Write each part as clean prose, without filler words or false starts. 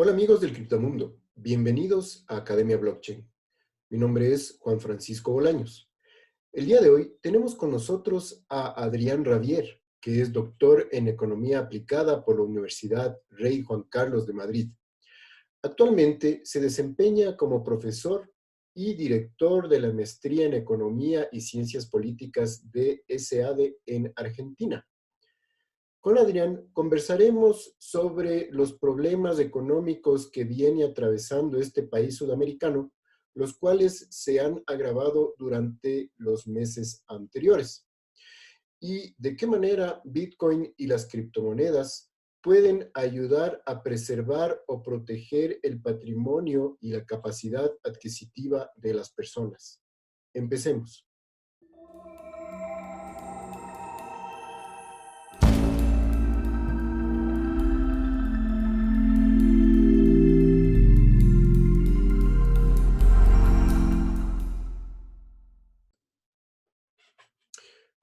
Hola amigos del criptomundo, bienvenidos a Academia Blockchain. Mi nombre es Juan Francisco Bolaños. El día de hoy tenemos con nosotros a Adrián Ravier, que es doctor en Economía Aplicada por la Universidad Rey Juan Carlos de Madrid. Actualmente se desempeña como profesor y director de la Maestría en Economía y Ciencias Políticas de SADE en Argentina. Con Adrián conversaremos sobre los problemas económicos que viene atravesando este país sudamericano, los cuales se han agravado durante los meses anteriores, y de qué manera Bitcoin y las criptomonedas pueden ayudar a preservar o proteger el patrimonio y la capacidad adquisitiva de las personas. Empecemos.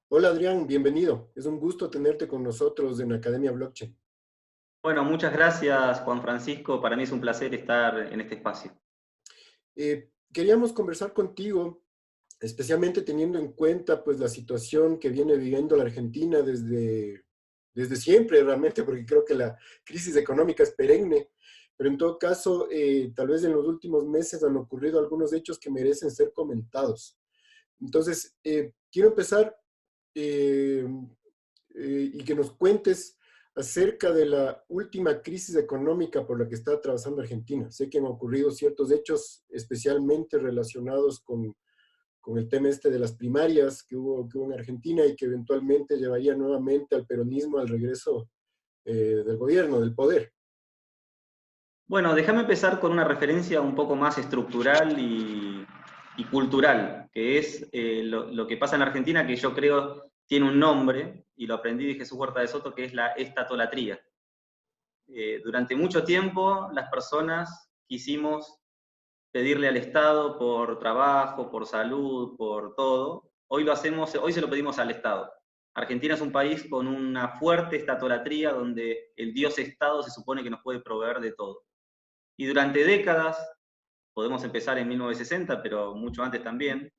Hola Adrián, bienvenido. Es un gusto tenerte con nosotros en Academia Blockchain. Bueno, muchas gracias, Juan Francisco. Para mí es un placer estar en este espacio. Queríamos conversar contigo, especialmente teniendo en cuenta pues la situación que viene viviendo la Argentina desde siempre realmente, porque creo que la crisis económica es perenne, pero en todo caso, tal vez en los últimos meses han ocurrido algunos hechos que merecen ser comentados. Entonces, quiero empezar eh, y que nos cuentes acerca de la última crisis económica por la que está atravesando Argentina. Sé que han ocurrido ciertos hechos especialmente relacionados con el tema este de las primarias que hubo en Argentina y que eventualmente llevaría nuevamente al peronismo al regreso del gobierno, del poder. Bueno, déjame empezar con una referencia un poco más estructural y cultural, que es lo que pasa en Argentina, que yo creo tiene un nombre, y lo aprendí de Jesús Huerta de Soto, que es la estatolatría. Durante mucho tiempo las personas quisimos pedirle al Estado por trabajo, por salud, por todo. Hoy lo hacemos, hoy se lo pedimos al Estado. Argentina es un país con una fuerte estatolatría donde el Dios Estado se supone que nos puede proveer de todo. Y durante décadas, podemos empezar en 1960, pero mucho antes también,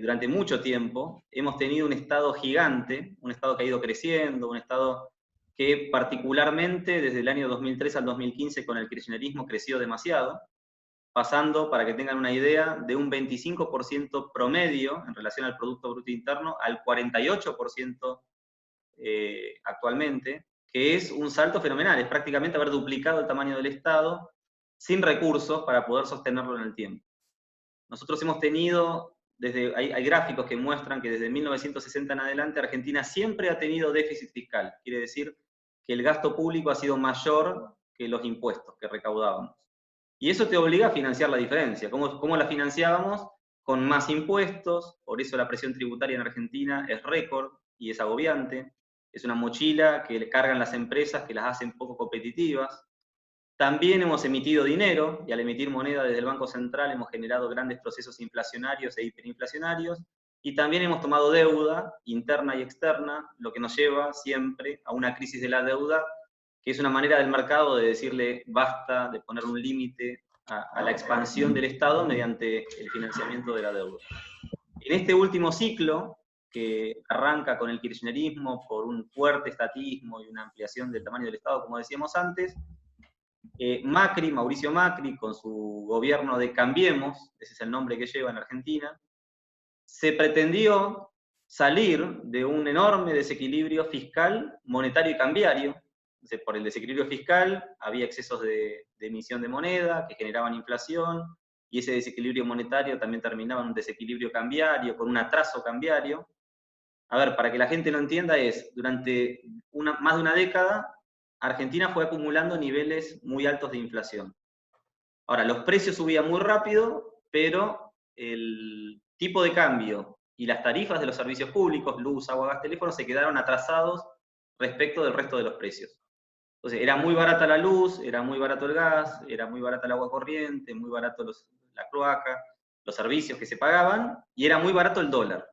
durante mucho tiempo hemos tenido un Estado gigante, un Estado que ha ido creciendo, un Estado que particularmente desde el año 2003 al 2015 con el kirchnerismo creció demasiado, pasando, para que tengan una idea, de un 25% promedio en relación al Producto Bruto Interno al 48% actualmente, que es un salto fenomenal, es prácticamente haber duplicado el tamaño del Estado sin recursos para poder sostenerlo en el tiempo. Nosotros hemos tenido, hay gráficos que muestran que desde 1960 en adelante Argentina siempre ha tenido déficit fiscal, quiere decir que el gasto público ha sido mayor que los impuestos que recaudábamos. Y eso te obliga a financiar la diferencia. ¿Cómo la financiábamos? Con más impuestos, por eso la presión tributaria en Argentina es récord y es agobiante. Es una mochila que le cargan las empresas que las hacen poco competitivas. También hemos emitido dinero, y al emitir moneda desde el Banco Central hemos generado grandes procesos inflacionarios e hiperinflacionarios, y también hemos tomado deuda interna y externa, lo que nos lleva siempre a una crisis de la deuda, que es una manera del mercado de decirle basta, de poner un límite a la expansión del Estado mediante el financiamiento de la deuda. En este último ciclo, que arranca con el kirchnerismo por un fuerte estatismo y una ampliación del tamaño del Estado, como decíamos antes, Macri, Mauricio Macri, con su gobierno de Cambiemos, ese es el nombre que lleva en Argentina, se pretendió salir de un enorme desequilibrio fiscal, monetario y cambiario. Entonces, por el desequilibrio fiscal había excesos de emisión de moneda que generaban inflación, y ese desequilibrio monetario también terminaba en un desequilibrio cambiario, con un atraso cambiario. A ver, para que la gente lo entienda, durante más de una década, Argentina fue acumulando niveles muy altos de inflación. Ahora, los precios subían muy rápido, pero el tipo de cambio y las tarifas de los servicios públicos, luz, agua, gas, teléfono, se quedaron atrasados respecto del resto de los precios. Entonces, era muy barata la luz, era muy barato el gas, era muy barata el agua corriente, muy barato la cloaca, los servicios que se pagaban, y era muy barato el dólar.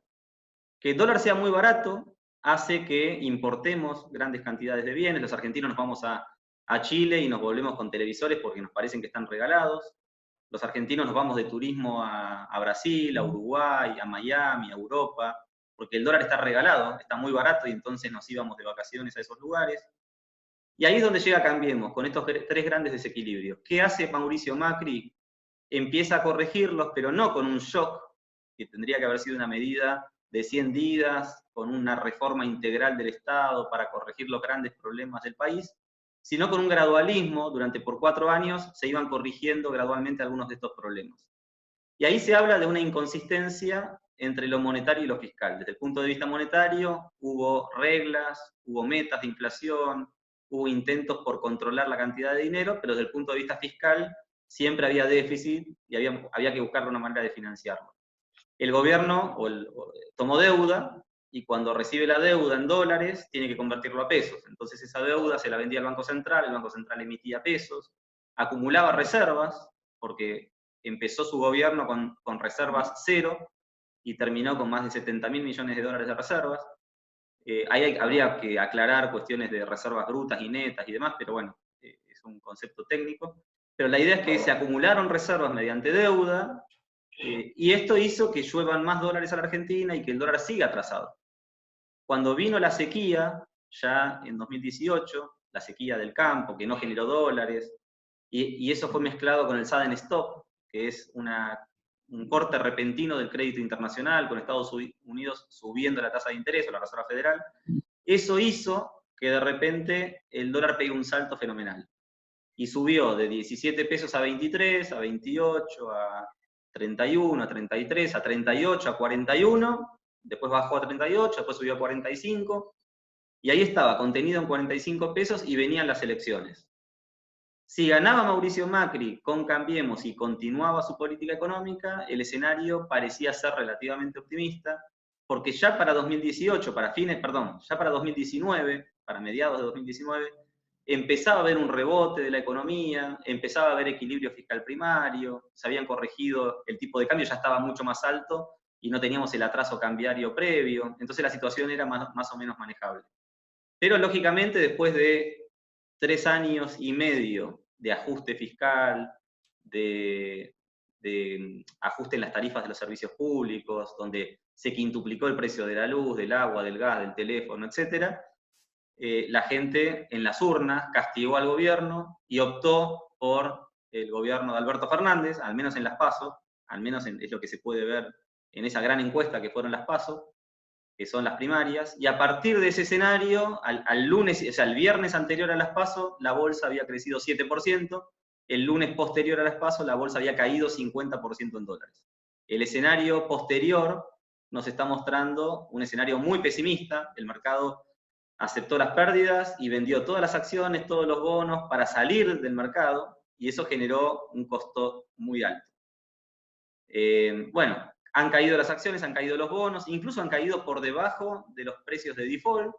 Que el dólar sea muy barato hace que importemos grandes cantidades de bienes. Los argentinos nos vamos a a Chile y nos volvemos con televisores porque nos parecen que están regalados. Los argentinos nos vamos de turismo a Brasil, a Uruguay, a Miami, a Europa, porque el dólar está regalado, está muy barato y entonces nos íbamos de vacaciones a esos lugares. Y ahí es donde llega Cambiemos, con estos tres grandes desequilibrios. ¿Qué hace Mauricio Macri? Empieza a corregirlos, pero no con un shock, que tendría que haber sido una medida de 100 días, con una reforma integral del Estado para corregir los grandes problemas del país, sino con un gradualismo. Por 4 años se iban corrigiendo gradualmente algunos de estos problemas. Y ahí se habla de una inconsistencia entre lo monetario y lo fiscal. Desde el punto de vista monetario, hubo reglas, hubo metas de inflación, hubo intentos por controlar la cantidad de dinero, pero desde el punto de vista fiscal siempre había déficit y había que buscar una manera de financiarlo. El gobierno tomó deuda y cuando recibe la deuda en dólares tiene que convertirlo a pesos. Entonces esa deuda se la vendía al Banco Central, el Banco Central emitía pesos, acumulaba reservas, porque empezó su gobierno con reservas cero y terminó con más de 70.000 millones de dólares de reservas. Ahí habría que aclarar cuestiones de reservas brutas y netas y demás, pero bueno, es un concepto técnico. Pero la idea es que se acumularon reservas mediante deuda, y esto hizo que lluevan más dólares a la Argentina y que el dólar siga atrasado. Cuando vino la sequía, ya en 2018, la sequía del campo, que no generó dólares, y eso fue mezclado con el sudden stop, que es un corte repentino del crédito internacional, con Estados Unidos subiendo la tasa de interés, o la Reserva Federal. Eso hizo que de repente el dólar pegue un salto fenomenal. Y subió de 17 pesos a 23, a 28, a 31, a 33, a 38, a 41, después bajó a 38, después subió a 45, y ahí estaba, contenido en 45 pesos, y venían las elecciones. Si ganaba Mauricio Macri con Cambiemos y continuaba su política económica, el escenario parecía ser relativamente optimista, porque ya para 2018, ya para 2019, para mediados de 2019, empezaba a haber un rebote de la economía, empezaba a haber equilibrio fiscal primario, se habían corregido, el tipo de cambio ya estaba mucho más alto y no teníamos el atraso cambiario previo, entonces la situación era más o menos manejable. Pero lógicamente después de 3 años y medio de ajuste fiscal, de ajuste en las tarifas de los servicios públicos, donde se quintuplicó el precio de la luz, del agua, del gas, del teléfono, etc., la gente en las urnas castigó al gobierno y optó por el gobierno de Alberto Fernández, al menos en las PASO, al menos es lo que se puede ver en esa gran encuesta que fueron las PASO, que son las primarias, y a partir de ese escenario, al lunes, o sea, el viernes anterior a las PASO, la bolsa había crecido 7%, el lunes posterior a las PASO, la bolsa había caído 50% en dólares. El escenario posterior nos está mostrando un escenario muy pesimista, el mercado aceptó las pérdidas y vendió todas las acciones, todos los bonos para salir del mercado, y eso generó un costo muy alto. Bueno, han caído las acciones, han caído los bonos, incluso han caído por debajo de los precios de default,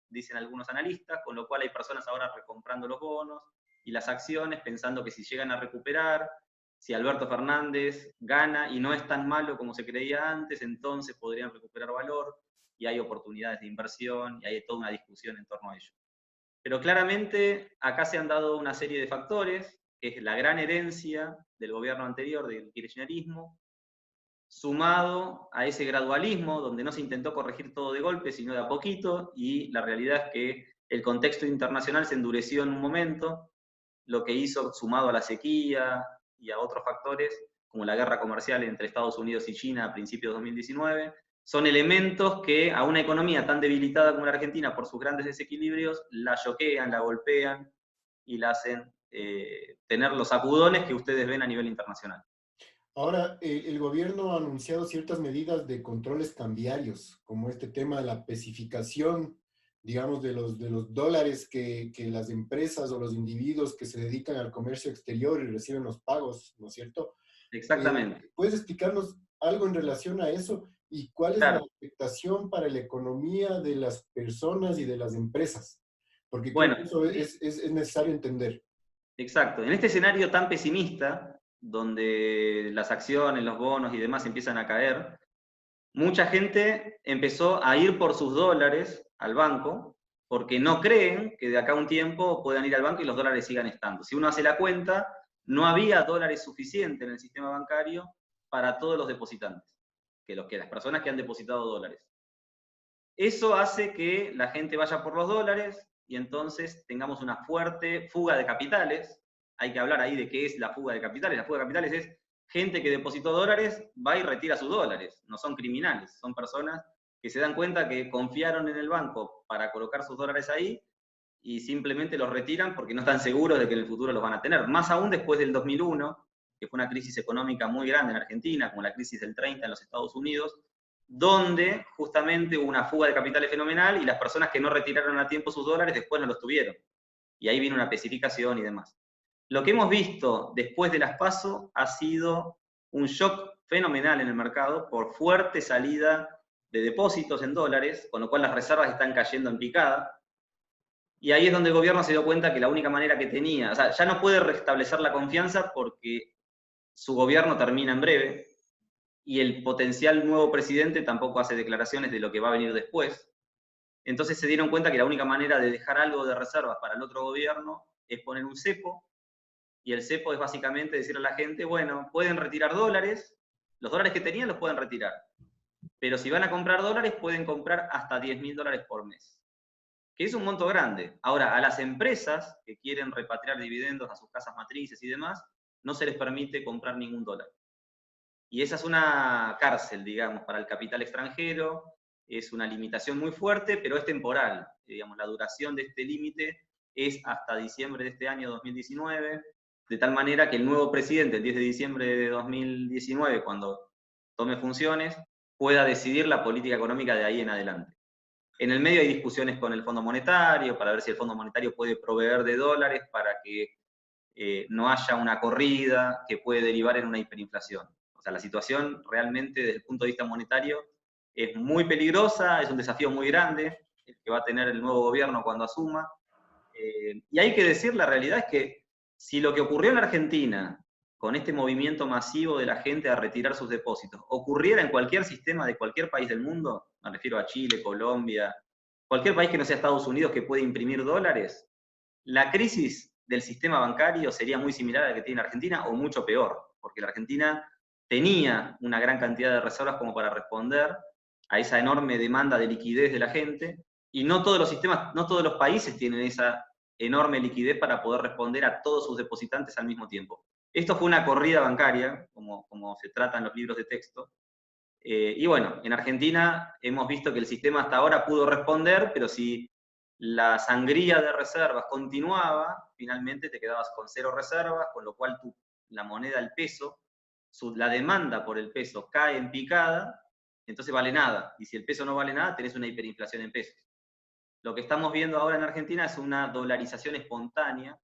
dicen algunos analistas, con lo cual hay personas ahora recomprando los bonos y las acciones, pensando que si llegan a recuperar, si Alberto Fernández gana y no es tan malo como se creía antes, entonces podrían recuperar valor y hay oportunidades de inversión y hay toda una discusión en torno a ello. Pero claramente acá se han dado una serie de factores, que es la gran herencia del gobierno anterior, del kirchnerismo, sumado a ese gradualismo, donde no se intentó corregir todo de golpe, sino de a poquito, y la realidad es que el contexto internacional se endureció en un momento, lo que hizo, sumado a la sequía y a otros factores, como la guerra comercial entre Estados Unidos y China a principios de 2019, son elementos que a una economía tan debilitada como la Argentina, por sus grandes desequilibrios, la choquean, la golpean y la hacen tener los sacudones que ustedes ven a nivel internacional. Ahora, el gobierno ha anunciado ciertas medidas de controles cambiarios, como este tema de la pesificación, digamos, de los dólares que las empresas o los individuos que se dedican al comercio exterior y reciben los pagos, ¿no es cierto? Exactamente. ¿Puedes explicarnos algo en relación a eso? ¿Y cuál es la Claro. afectación para la economía de las personas y de las empresas? Porque creo Bueno, que eso es necesario entender. exacto. En este escenario tan pesimista, donde las acciones, los bonos y demás empiezan a caer, mucha gente empezó a ir por sus dólares al banco porque no creen que de acá a un tiempo puedan ir al banco y los dólares sigan estando. Si uno hace la cuenta, no había dólares suficientes en el sistema bancario para todos los depositantes, que las personas que han depositado dólares. Eso hace que la gente vaya por los dólares y entonces tengamos una fuerte fuga de capitales. Hay que hablar ahí de qué es la fuga de capitales. La fuga de capitales es gente que depositó dólares, va y retira sus dólares. No son criminales, son personas que se dan cuenta que confiaron en el banco para colocar sus dólares ahí y simplemente los retiran porque no están seguros de que en el futuro los van a tener. Más aún después del 2001, que fue una crisis económica muy grande en Argentina, como la crisis del 30 en los Estados Unidos, donde justamente hubo una fuga de capitales fenomenal y las personas que no retiraron a tiempo sus dólares después no los tuvieron. Y ahí vino una especificación y demás. Lo que hemos visto después de las PASO ha sido un shock fenomenal en el mercado por fuerte salida de depósitos en dólares, con lo cual las reservas están cayendo en picada. Y ahí es donde el gobierno se dio cuenta que la única manera que tenía, o sea, ya no puede restablecer la confianza porque su gobierno termina en breve, y el potencial nuevo presidente tampoco hace declaraciones de lo que va a venir después. Entonces se dieron cuenta que la única manera de dejar algo de reservas para el otro gobierno es poner un cepo, y el cepo es básicamente decirle a la gente, bueno, pueden retirar dólares, los dólares que tenían los pueden retirar, pero si van a comprar dólares pueden comprar hasta $10.000 por mes, que es un monto grande. Ahora, a las empresas que quieren repatriar dividendos a sus casas matrices y demás, no se les permite comprar ningún dólar. Y esa es una cárcel, digamos, para el capital extranjero, es una limitación muy fuerte, pero es temporal. Digamos, la duración de este límite es hasta diciembre de este año 2019, de tal manera que el nuevo presidente, el 10 de diciembre de 2019, cuando tome funciones, pueda decidir la política económica de ahí en adelante. En el medio hay discusiones con el Fondo Monetario para ver si el Fondo Monetario puede proveer de dólares para que no haya una corrida que puede derivar en una hiperinflación. O sea, la situación realmente desde el punto de vista monetario es muy peligrosa, es un desafío muy grande el que va a tener el nuevo gobierno cuando asuma. Y hay que decir, la realidad es que si lo que ocurrió en Argentina con este movimiento masivo de la gente a retirar sus depósitos ocurriera en cualquier sistema de cualquier país del mundo, me refiero a Chile, Colombia, cualquier país que no sea Estados Unidos que puede imprimir dólares, la crisis del sistema bancario sería muy similar a la que tiene Argentina o mucho peor, porque la Argentina tenía una gran cantidad de reservas como para responder a esa enorme demanda de liquidez de la gente, y no todos los sistemas, no todos los países tienen esa enorme liquidez para poder responder a todos sus depositantes al mismo tiempo. Esto fue una corrida bancaria, como se trata en los libros de texto, y bueno, en Argentina hemos visto que el sistema hasta ahora pudo responder, pero si la sangría de reservas continuaba, finalmente te quedabas con 0 reservas, con lo cual la moneda, el peso, la demanda por el peso cae en picada, entonces vale nada. Y si el peso no vale nada, tenés una hiperinflación en pesos. Lo que estamos viendo ahora en Argentina es una dolarización espontánea,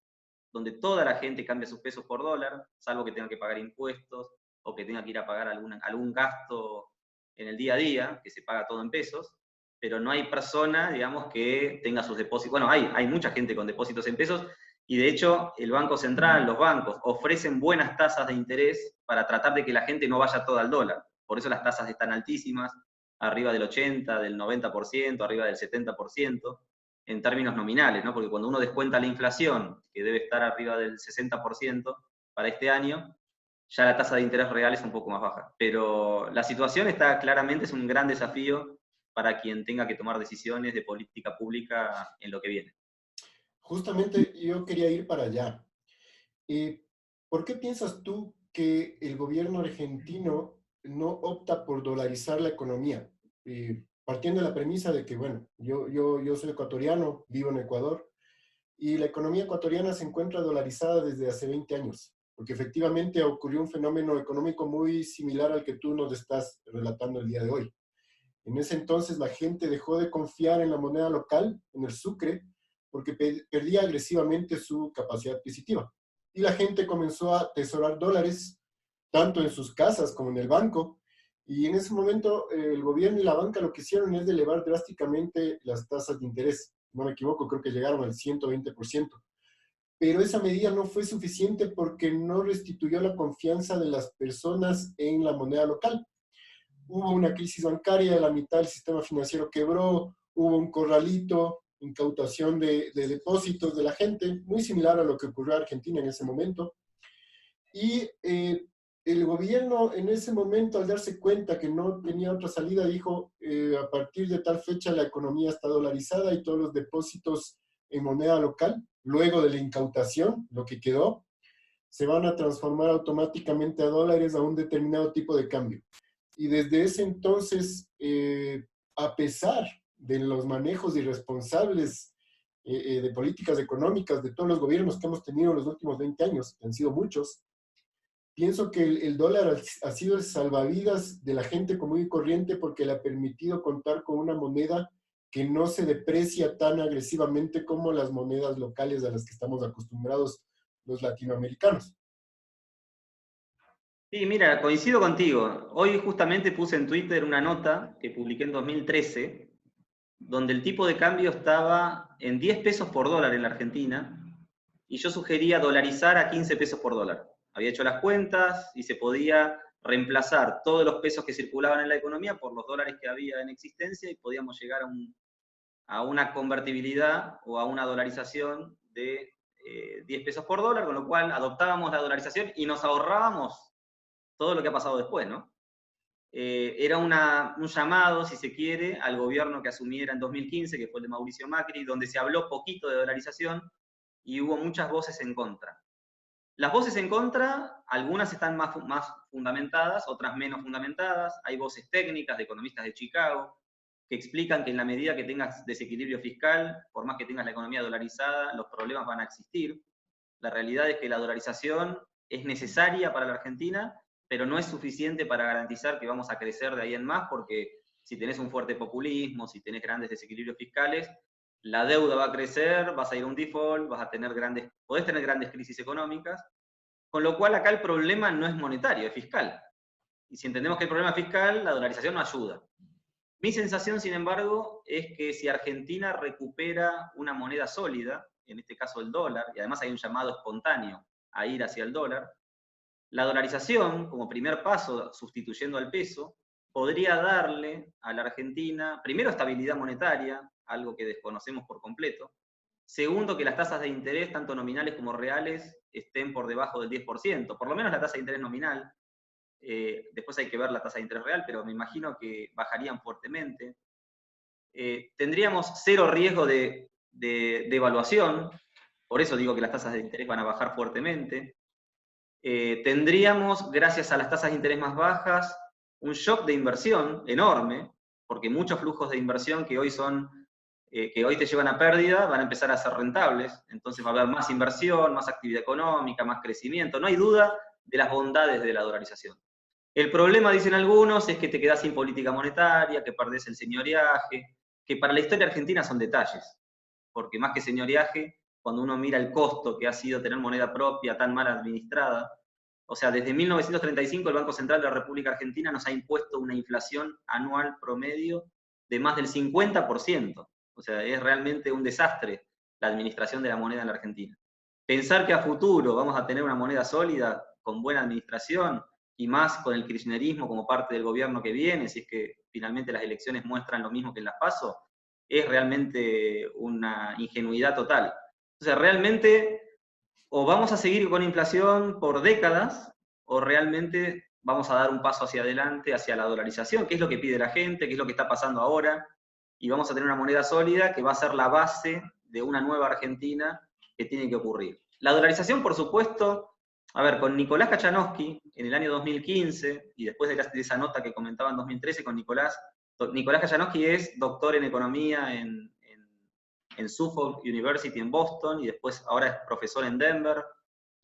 donde toda la gente cambia sus pesos por dólar, salvo que tenga que pagar impuestos o que tenga que ir a pagar algún gasto en el día a día, que se paga todo en pesos, pero no hay persona, digamos, que tenga sus depósitos. Bueno, hay mucha gente con depósitos en pesos, y de hecho el Banco Central, los bancos, ofrecen buenas tasas de interés para tratar de que la gente no vaya toda al dólar. Por eso las tasas están altísimas, arriba del 80, del 90%, arriba del 70%, en términos nominales, ¿no? Porque cuando uno descuenta la inflación, que debe estar arriba del 60% para este año, ya la tasa de interés real es un poco más baja. Pero la situación está claramente, es un gran desafío para quien tenga que tomar decisiones de política pública en lo que viene. Justamente yo quería ir para allá. ¿Por qué piensas tú que el gobierno argentino no opta por dolarizar la economía? Partiendo de la premisa de que, bueno, yo soy ecuatoriano, vivo en Ecuador, y la economía ecuatoriana se encuentra dolarizada desde hace 20 años, porque efectivamente ocurrió un fenómeno económico muy similar al que tú nos estás relatando el día de hoy. En ese entonces la gente dejó de confiar en la moneda local, en el sucre, porque perdía agresivamente su capacidad adquisitiva. Y la gente comenzó a atesorar dólares, tanto en sus casas como en el banco. Y en ese momento el gobierno y la banca lo que hicieron es de elevar drásticamente las tasas de interés. No me equivoco, creo que llegaron al 120%. Pero esa medida no fue suficiente porque no restituyó la confianza de las personas en la moneda local. Hubo una crisis bancaria, la mitad del sistema financiero quebró, hubo un corralito, incautación de depósitos de la gente, muy similar a lo que ocurrió en Argentina en ese momento. Y el gobierno en ese momento, al darse cuenta que no tenía otra salida, dijo, a partir de tal fecha la economía está dolarizada y todos los depósitos en moneda local, luego de la incautación, lo que quedó, se van a transformar automáticamente a dólares a un determinado tipo de cambio. Y desde ese entonces, a pesar de los manejos irresponsables de políticas económicas de todos los gobiernos que hemos tenido en los últimos 20 años, que han sido muchos, pienso que el dólar ha sido el salvavidas de la gente común y corriente porque le ha permitido contar con una moneda que no se deprecia tan agresivamente como las monedas locales a las que estamos acostumbrados los latinoamericanos. Sí, mira, coincido contigo. Hoy justamente puse en Twitter una nota que publiqué en 2013, donde el tipo de cambio estaba en 10 pesos por dólar en la Argentina, y yo sugería dolarizar a 15 pesos por dólar. Había hecho las cuentas y se podía reemplazar todos los pesos que circulaban en la economía por los dólares que había en existencia y podíamos llegar a una convertibilidad o a una dolarización de 10 pesos por dólar, con lo cual adoptábamos la dolarización y nos ahorrábamos todo lo que ha pasado después, ¿no? Era un llamado, si se quiere, al gobierno que asumiera en 2015, que fue el de Mauricio Macri, donde se habló poquito de dolarización y hubo muchas voces en contra. Las voces en contra, algunas están más fundamentadas, otras menos fundamentadas. Hay voces técnicas de economistas de Chicago que explican que en la medida que tengas desequilibrio fiscal, por más que tengas la economía dolarizada, los problemas van a existir. La realidad es que la dolarización es necesaria para la Argentina, pero no es suficiente para garantizar que vamos a crecer de ahí en más, porque si tenés un fuerte populismo, si tenés grandes desequilibrios fiscales, la deuda va a crecer, vas a ir a un default, podés tener grandes crisis económicas, con lo cual acá el problema no es monetario, es fiscal. Y si entendemos que el problema es fiscal, la dolarización no ayuda. Mi sensación, sin embargo, es que si Argentina recupera una moneda sólida, en este caso el dólar, y además hay un llamado espontáneo a ir hacia el dólar, la dolarización, como primer paso, sustituyendo al peso, podría darle a la Argentina, primero, estabilidad monetaria, algo que desconocemos por completo. Segundo, que las tasas de interés, tanto nominales como reales, estén por debajo del 10%, por lo menos la tasa de interés nominal. Después hay que ver la tasa de interés real, pero me imagino que bajarían fuertemente. Tendríamos cero riesgo de devaluación, por eso digo que las tasas de interés van a bajar fuertemente. Tendríamos, gracias a las tasas de interés más bajas, un shock de inversión enorme, porque muchos flujos de inversión que hoy te llevan a pérdida, van a empezar a ser rentables. Entonces va a haber más inversión, más actividad económica, más crecimiento. No hay duda de las bondades de la dolarización. El problema, dicen algunos, es que te quedás sin política monetaria, que perdés el señoreaje, que para la historia argentina son detalles, porque más que señoreaje, cuando uno mira el costo que ha sido tener moneda propia tan mal administrada, o sea, desde 1935 el Banco Central de la República Argentina nos ha impuesto una inflación anual promedio de más del 50%. O sea, es realmente un desastre la administración de la moneda en la Argentina. Pensar que a futuro vamos a tener una moneda sólida, con buena administración, y más con el kirchnerismo como parte del gobierno que viene, si es que finalmente las elecciones muestran lo mismo que en las PASO, es realmente una ingenuidad total. O sea, realmente o vamos a seguir con inflación por décadas, o realmente vamos a dar un paso hacia adelante, hacia la dolarización, que es lo que pide la gente, que es lo que está pasando ahora, y vamos a tener una moneda sólida que va a ser la base de una nueva Argentina que tiene que ocurrir. La dolarización, por supuesto, a ver, con Nicolás Kachanowski en el año 2015, y después de esa nota que comentaba en 2013 con Nicolás Kachanowski es doctor en economía en Suffolk University en Boston, y después ahora es profesor en Denver,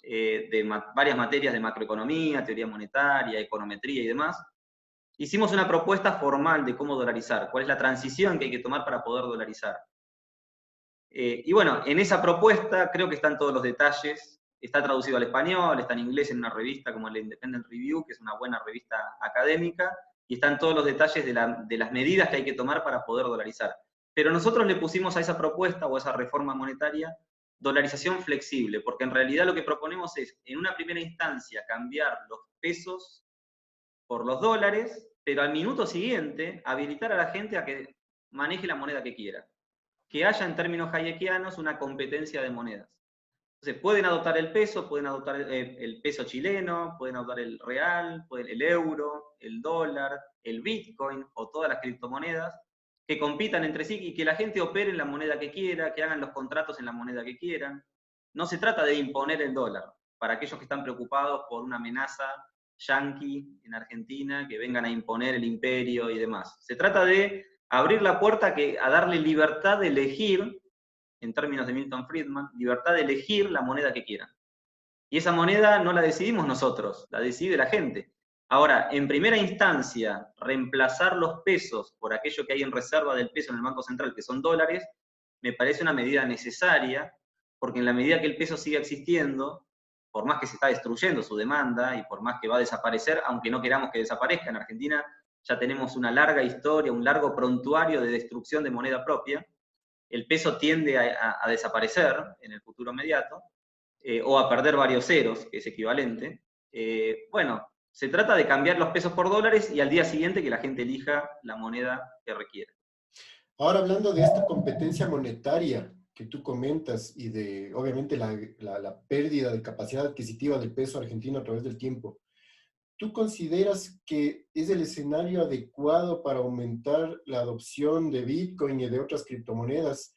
de varias materias de macroeconomía, teoría monetaria, econometría y demás. Hicimos una propuesta formal de cómo dolarizar, cuál es la transición que hay que tomar para poder dolarizar. Y bueno, en esa propuesta creo que están todos los detalles, está traducido al español, está en inglés en una revista como el Independent Review, que es una buena revista académica, y están todos los detalles de las medidas que hay que tomar para poder dolarizar. Pero nosotros le pusimos a esa propuesta o a esa reforma monetaria dolarización flexible, porque en realidad lo que proponemos es, en una primera instancia, cambiar los pesos por los dólares, pero al minuto siguiente habilitar a la gente a que maneje la moneda que quiera. que haya en términos hayekianos una competencia de monedas. Entonces, pueden adoptar el peso, pueden adoptar el peso chileno, pueden adoptar el real, el euro, el dólar, el bitcoin o todas las criptomonedas, que compitan entre sí y que la gente opere en la moneda que quiera, que hagan los contratos en la moneda que quieran. No se trata de imponer el dólar, para aquellos que están preocupados por una amenaza yanqui en Argentina, que vengan a imponer el imperio y demás. Se trata de abrir la puerta a darle libertad de elegir, en términos de Milton Friedman, libertad de elegir la moneda que quieran. Y esa moneda no la decidimos nosotros, la decide la gente. Ahora, en primera instancia, reemplazar los pesos por aquello que hay en reserva del peso en el Banco Central, que son dólares, me parece una medida necesaria, porque en la medida que el peso siga existiendo, por más que se está destruyendo su demanda y por más que va a desaparecer, aunque no queramos que desaparezca, en Argentina ya tenemos una larga historia, un largo prontuario de destrucción de moneda propia, el peso tiende a desaparecer en el futuro inmediato, o a perder varios ceros, que es equivalente. Bueno, se trata de cambiar los pesos por dólares y al día siguiente que la gente elija la moneda que requiere. Ahora, hablando de esta competencia monetaria que tú comentas y de, obviamente, la pérdida de capacidad adquisitiva del peso argentino a través del tiempo, ¿tú consideras que es el escenario adecuado para aumentar la adopción de Bitcoin y de otras criptomonedas?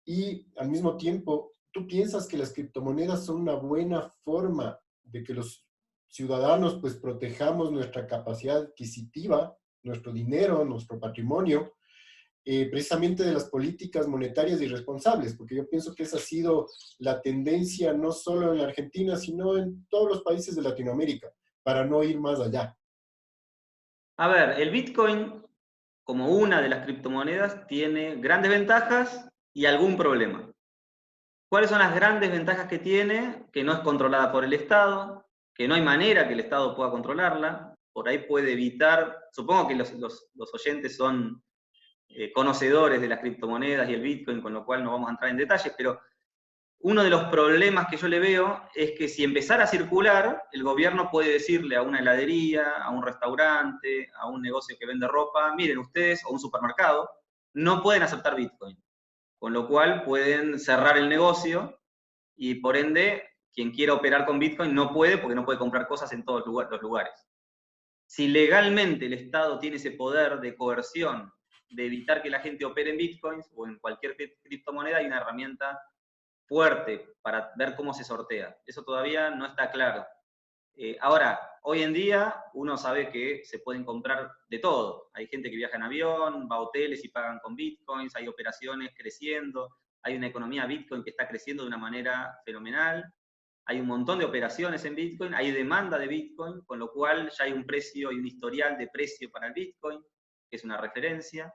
Y al mismo tiempo, ¿tú piensas que las criptomonedas son una buena forma de que los ciudadanos pues protejamos nuestra capacidad adquisitiva, nuestro dinero, nuestro patrimonio, precisamente de las políticas monetarias irresponsables? Porque yo pienso que esa ha sido la tendencia no solo en la Argentina, sino en todos los países de Latinoamérica, para no ir más allá. A ver, el Bitcoin, como una de las criptomonedas, tiene grandes ventajas y algún problema. ¿Cuáles son las grandes ventajas que tiene? Que no es controlada por el Estado, que no hay manera que el Estado pueda controlarla, por ahí puede evitar, supongo que los oyentes son conocedores de las criptomonedas y el Bitcoin, con lo cual no vamos a entrar en detalles, pero uno de los problemas que yo le veo es que si empezara a circular, el gobierno puede decirle a una heladería, a un restaurante, a un negocio que vende ropa, miren ustedes, o un supermercado, no pueden aceptar Bitcoin, con lo cual pueden cerrar el negocio y por ende, quien quiera operar con Bitcoin no puede porque no puede comprar cosas en todos los lugares. Si legalmente el Estado tiene ese poder de coerción, de evitar que la gente opere en Bitcoins o en cualquier criptomoneda, hay una herramienta fuerte para ver cómo se sortea. Eso todavía no está claro. Ahora, hoy en día uno sabe que se pueden comprar de todo. Hay gente que viaja en avión, va a hoteles y pagan con Bitcoins, hay operaciones creciendo, hay una economía Bitcoin que está creciendo de una manera fenomenal, hay un montón de operaciones en Bitcoin, hay demanda de Bitcoin, con lo cual ya hay un precio y un historial de precio para el Bitcoin, que es una referencia.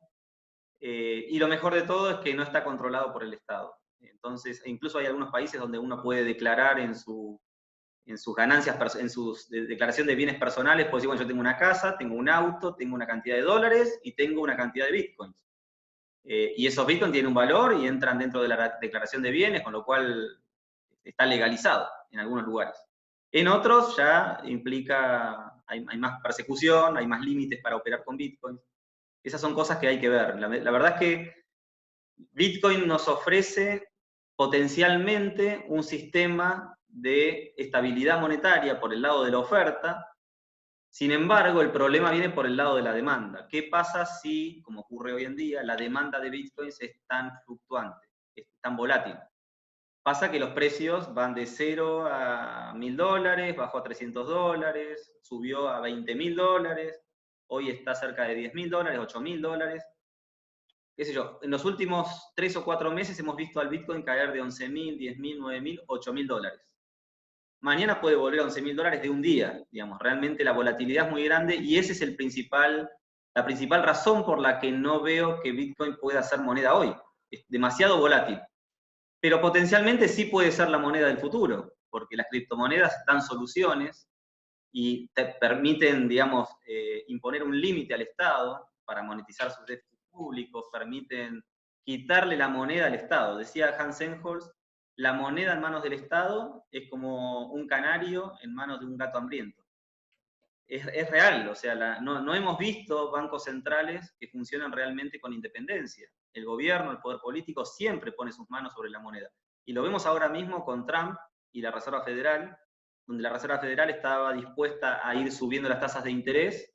Y lo mejor de todo es que no está controlado por el Estado. Entonces, incluso hay algunos países donde uno puede declarar en sus ganancias, en su declaración de bienes personales, puede decir, bueno, yo tengo una casa, tengo un auto, tengo una cantidad de dólares y tengo una cantidad de bitcoins. Y esos bitcoins tienen un valor y entran dentro de la declaración de bienes, con lo cual está legalizado en algunos lugares. En otros ya implica, hay más persecución, hay más límites para operar con bitcoins. Esas son cosas que hay que ver. La verdad es que Bitcoin nos ofrece potencialmente un sistema de estabilidad monetaria por el lado de la oferta. Sin embargo, el problema viene por el lado de la demanda. ¿Qué pasa si, como ocurre hoy en día, la demanda de Bitcoins es tan fluctuante, es tan volátil? Pasa que los precios van de 0 a $1.000, bajó a $300, subió a $20.000, hoy está cerca de $10.000, $8.000. Qué sé yo, en los últimos 3 o 4 meses hemos visto al Bitcoin caer de 11.000, 10.000, 9.000, $8.000. Mañana puede volver a $11.000 de un día, digamos. Realmente la volatilidad es muy grande y esa es la principal razón por la que no veo que Bitcoin pueda ser moneda hoy. Es demasiado volátil. Pero potencialmente sí puede ser la moneda del futuro, porque las criptomonedas dan soluciones y te permiten, digamos, imponer un límite al Estado para monetizar sus déficits públicos, permiten quitarle la moneda al Estado. Decía Hans Engholz, la moneda en manos del Estado es como un canario en manos de un gato hambriento. es real, o sea, no hemos visto bancos centrales que funcionan realmente con independencia. El gobierno, el poder político siempre pone sus manos sobre la moneda. Y lo vemos ahora mismo con Trump y la Reserva Federal, donde la Reserva Federal estaba dispuesta a ir subiendo las tasas de interés,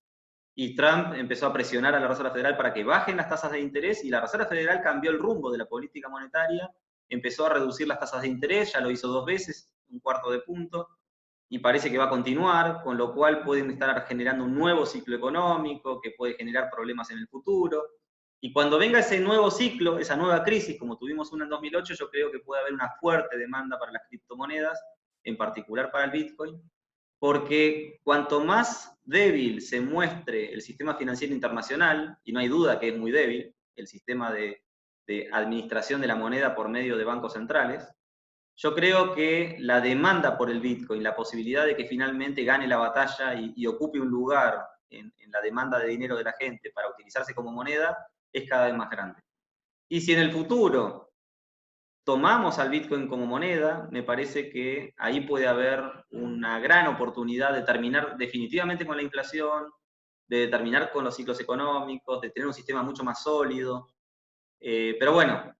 y Trump empezó a presionar a la Reserva Federal para que bajen las tasas de interés, y la Reserva Federal cambió el rumbo de la política monetaria, empezó a reducir las tasas de interés, ya lo hizo 2 veces, 1/4 de punto, y parece que va a continuar, con lo cual pueden estar generando un nuevo ciclo económico que puede generar problemas en el futuro. Y cuando venga ese nuevo ciclo, esa nueva crisis, como tuvimos una en 2008, yo creo que puede haber una fuerte demanda para las criptomonedas, en particular para el Bitcoin, porque cuanto más débil se muestre el sistema financiero internacional, y no hay duda que es muy débil, el sistema de administración de la moneda por medio de bancos centrales, yo creo que la demanda por el Bitcoin, la posibilidad de que finalmente gane la batalla y ocupe un lugar en la demanda de dinero de la gente para utilizarse como moneda, es cada vez más grande. Y si en el futuro tomamos al Bitcoin como moneda, me parece que ahí puede haber una gran oportunidad de terminar definitivamente con la inflación, de terminar con los ciclos económicos, de tener un sistema mucho más sólido. Pero bueno,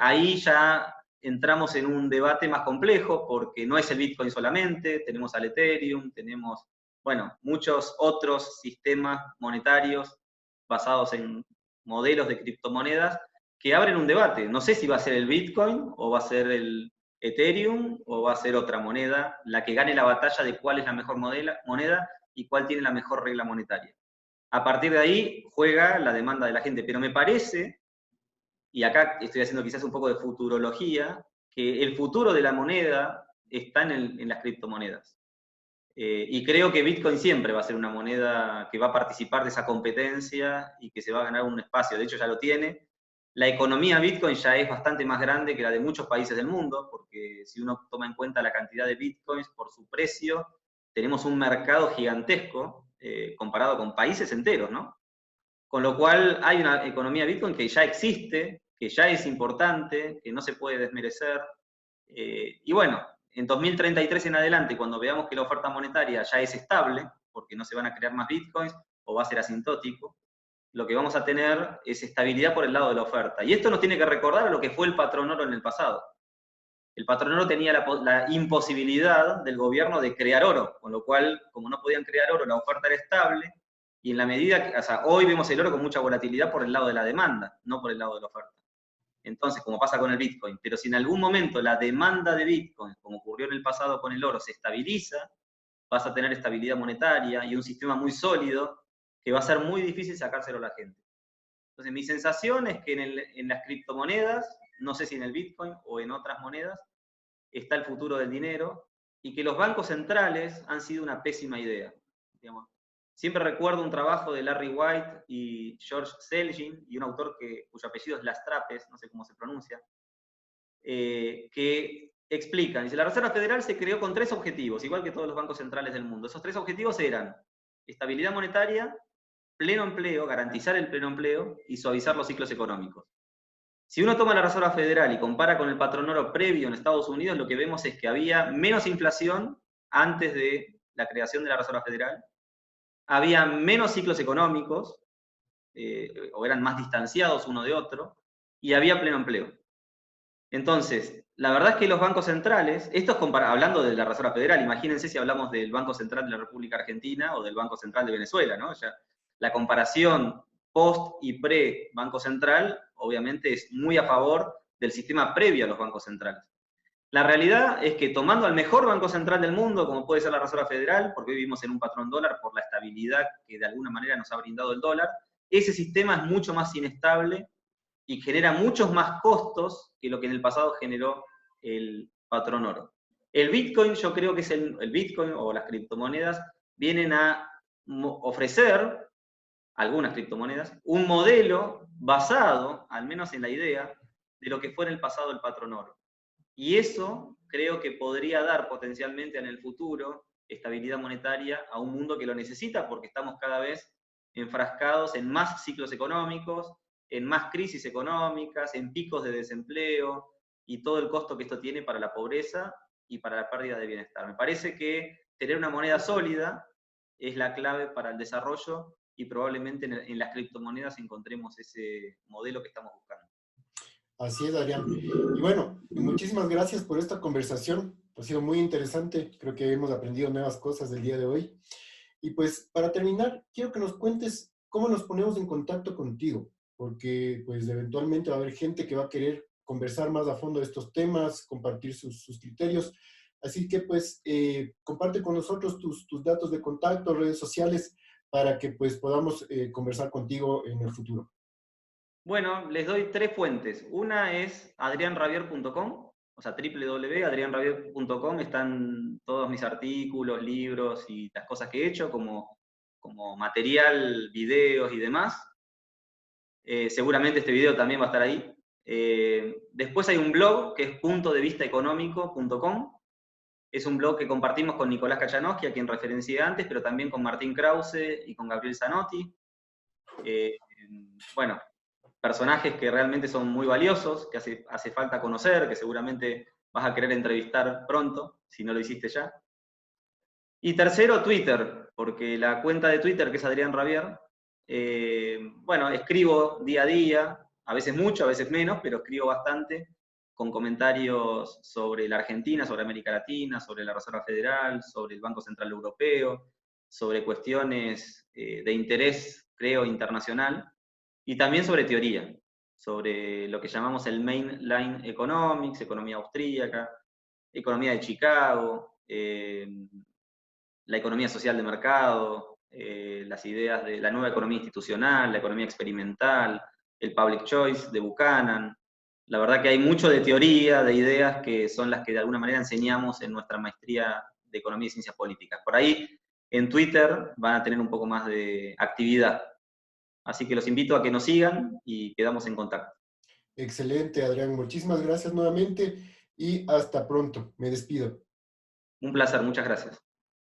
ahí ya entramos en un debate más complejo, porque no es el Bitcoin solamente, tenemos al Ethereum, tenemos, bueno, muchos otros sistemas monetarios basados en modelos de criptomonedas que abren un debate. No sé si va a ser el Bitcoin, o va a ser el Ethereum, o va a ser otra moneda, la que gane la batalla de cuál es la mejor moneda y cuál tiene la mejor regla monetaria. A partir de ahí juega la demanda de la gente, pero me parece, y acá estoy haciendo quizás un poco de futurología, que el futuro de la moneda está en las criptomonedas. Y creo que Bitcoin siempre va a ser una moneda que va a participar de esa competencia y que se va a ganar un espacio, de hecho ya lo tiene. La economía Bitcoin ya es bastante más grande que la de muchos países del mundo, porque si uno toma en cuenta la cantidad de Bitcoins por su precio, tenemos un mercado gigantesco comparado con países enteros, ¿no? Con lo cual hay una economía Bitcoin que ya existe, que ya es importante, que no se puede desmerecer. Y bueno, en 2033 en adelante, cuando veamos que la oferta monetaria ya es estable, porque no se van a crear más Bitcoins o va a ser asintótico, lo que vamos a tener es estabilidad por el lado de la oferta. Y esto nos tiene que recordar a lo que fue el patrón oro en el pasado. El patrón oro tenía la imposibilidad del gobierno de crear oro, con lo cual, como no podían crear oro, la oferta era estable, y en la medida que, o sea, hoy vemos el oro con mucha volatilidad por el lado de la demanda, no por el lado de la oferta. Entonces, como pasa con el Bitcoin, pero si en algún momento la demanda de Bitcoin, como ocurrió en el pasado con el oro, se estabiliza, vas a tener estabilidad monetaria y un sistema muy sólido que va a ser muy difícil sacárselo a la gente. Entonces, mi sensación es que en las criptomonedas, no sé si en el Bitcoin o en otras monedas, está el futuro del dinero, y que los bancos centrales han sido una pésima idea. Digamos. Siempre recuerdo un trabajo de Larry White y George Selgin, y un autor cuyo apellido es Lastrapes, no sé cómo se pronuncia, que explican, dice, la Reserva Federal se creó con 3 objetivos, igual que todos los bancos centrales del mundo. Esos 3 objetivos eran estabilidad monetaria, pleno empleo, garantizar el pleno empleo y suavizar los ciclos económicos. Si uno toma la Reserva Federal y compara con el patrón oro previo en Estados Unidos, lo que vemos es que había menos inflación antes de la creación de la Reserva Federal, había menos ciclos económicos, o eran más distanciados uno de otro, y había pleno empleo. Entonces, la verdad es que los bancos centrales, esto es hablando de la Reserva Federal, imagínense si hablamos del Banco Central de la República Argentina o del Banco Central de Venezuela, ¿no? Ya, la comparación post y pre Banco Central, obviamente es muy a favor del sistema previo a los bancos centrales. La realidad es que tomando al mejor banco central del mundo, como puede ser la Reserva Federal, porque hoy vivimos en un patrón dólar por la estabilidad que de alguna manera nos ha brindado el dólar, ese sistema es mucho más inestable y genera muchos más costos que lo que en el pasado generó el patrón oro. El Bitcoin, yo creo que es el Bitcoin o las criptomonedas vienen a ofrecer, algunas criptomonedas, un modelo basado, al menos en la idea, de lo que fue en el pasado el patrón oro. Y eso creo que podría dar potencialmente en el futuro estabilidad monetaria a un mundo que lo necesita, porque estamos cada vez enfrascados en más ciclos económicos, en más crisis económicas, en picos de desempleo y todo el costo que esto tiene para la pobreza y para la pérdida de bienestar. Me parece que tener una moneda sólida es la clave para el desarrollo y probablemente en las criptomonedas encontremos ese modelo que estamos buscando. Así es, Adrián. Y bueno, muchísimas gracias por esta conversación. Ha sido muy interesante. Creo que hemos aprendido nuevas cosas del día de hoy. Y pues para terminar, quiero que nos cuentes cómo nos ponemos en contacto contigo, porque pues eventualmente va a haber gente que va a querer conversar más a fondo de estos temas, compartir sus criterios. Así que pues comparte con nosotros tus datos de contacto, redes sociales, para que pues podamos conversar contigo en el futuro. Bueno, les doy 3 fuentes. Una es adrianravier.com, o sea, www.adrianravier.com, están todos mis artículos, libros y las cosas que he hecho, como material, videos y demás. Seguramente este video también va a estar ahí. Después hay un blog que es puntodevistaeconómico.com. Es un blog que compartimos con Nicolás Kachanowski, a quien referencié antes, pero también con Martín Krause y con Gabriel Zanotti. Bueno, personajes que realmente son muy valiosos, que hace falta conocer, que seguramente vas a querer entrevistar pronto, si no lo hiciste ya. Y tercero, Twitter, porque la cuenta de Twitter, que es Adrián Ravier, bueno, escribo día a día, a veces mucho, a veces menos, pero escribo bastante, con comentarios sobre la Argentina, sobre América Latina, sobre la Reserva Federal, sobre el Banco Central Europeo, sobre cuestiones de interés, creo, internacional, y también sobre teoría, sobre lo que llamamos el Mainline Economics, economía austríaca, economía de Chicago, la economía social de mercado, las ideas de la nueva economía institucional, la economía experimental, el public choice de Buchanan. La verdad que hay mucho de teoría, de ideas que son las que de alguna manera enseñamos en nuestra maestría de economía y ciencias políticas. Por ahí en Twitter van a tener un poco más de actividad. Así que los invito a que nos sigan y quedamos en contacto. Excelente, Adrián. Muchísimas gracias nuevamente y hasta pronto. Me despido. Un placer, muchas gracias.